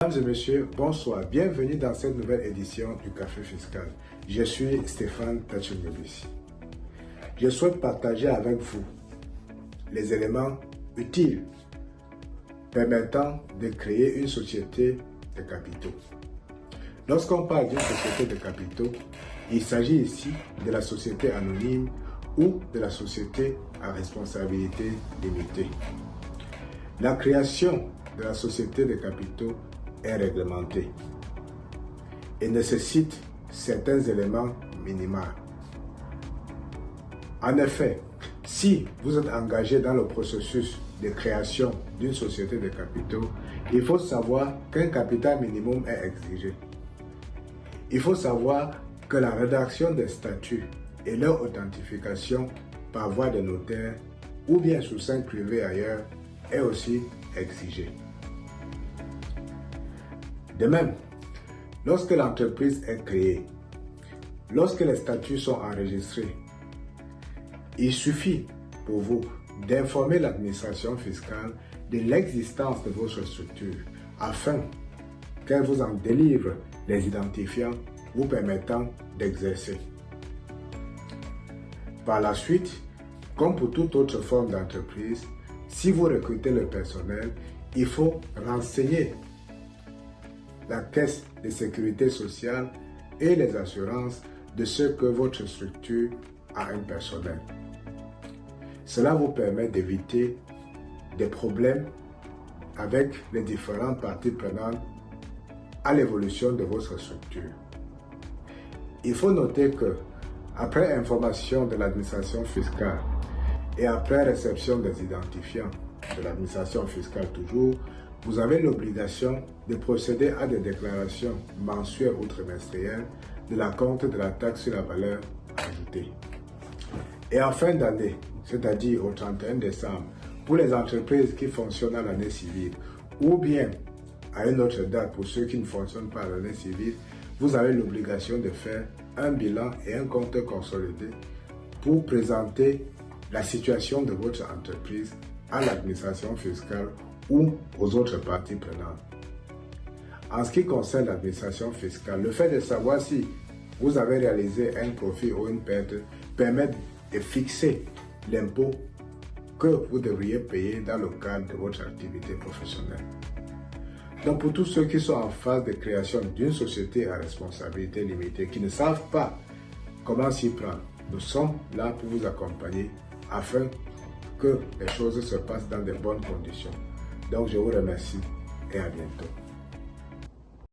Mesdames et messieurs, bonsoir. Bienvenue dans cette nouvelle édition du Café Fiscal. Je suis Stéphane Tachimobissi. Je souhaite partager avec vous les éléments utiles permettant de créer une société de capitaux. Lorsqu'on parle d'une société de capitaux, il s'agit ici de la société anonyme ou de la société à responsabilité limitée. La création de la société de capitaux est réglementée et nécessite certains éléments minimaux. En effet, si vous êtes engagé dans le processus de création d'une société de capitaux, il faut savoir qu'un capital minimum est exigé. Il faut savoir que la rédaction des statuts et leur authentification par voie de notaire ou bien sous seing privé ailleurs est aussi exigée. De même, lorsque l'entreprise est créée, lorsque les statuts sont enregistrés, il suffit pour vous d'informer l'administration fiscale de l'existence de votre structure afin qu'elle vous en délivre les identifiants vous permettant d'exercer. Par la suite, comme pour toute autre forme d'entreprise, si vous recrutez le personnel, il faut renseigner la caisse de sécurité sociale et les assurances de ce que votre structure a un personnel. Cela vous permet d'éviter des problèmes avec les différentes parties prenantes à l'évolution de votre structure. Il faut noter que, après information de l'administration fiscale et après réception des identifiants de l'administration fiscale toujours, vous avez l'obligation de procéder à des déclarations mensuelles ou trimestrielles de la compte de la taxe sur la valeur ajoutée. Et en fin d'année, c'est-à-dire au 31 décembre, pour les entreprises qui fonctionnent à l'année civile, ou bien à une autre date pour ceux qui ne fonctionnent pas à l'année civile, vous avez l'obligation de faire un bilan et un compte consolidé pour présenter la situation de votre entreprise à l'administration fiscale ou aux autres parties prenantes. En ce qui concerne l'administration fiscale, le fait de savoir si vous avez réalisé un profit ou une perte permet de fixer l'impôt que vous devriez payer dans le cadre de votre activité professionnelle. Donc pour tous ceux qui sont en phase de création d'une société à responsabilité limitée, qui ne savent pas comment s'y prendre, nous sommes là pour vous accompagner afin que les choses se passent dans de bonnes conditions. Donc je vous remercie et à bientôt.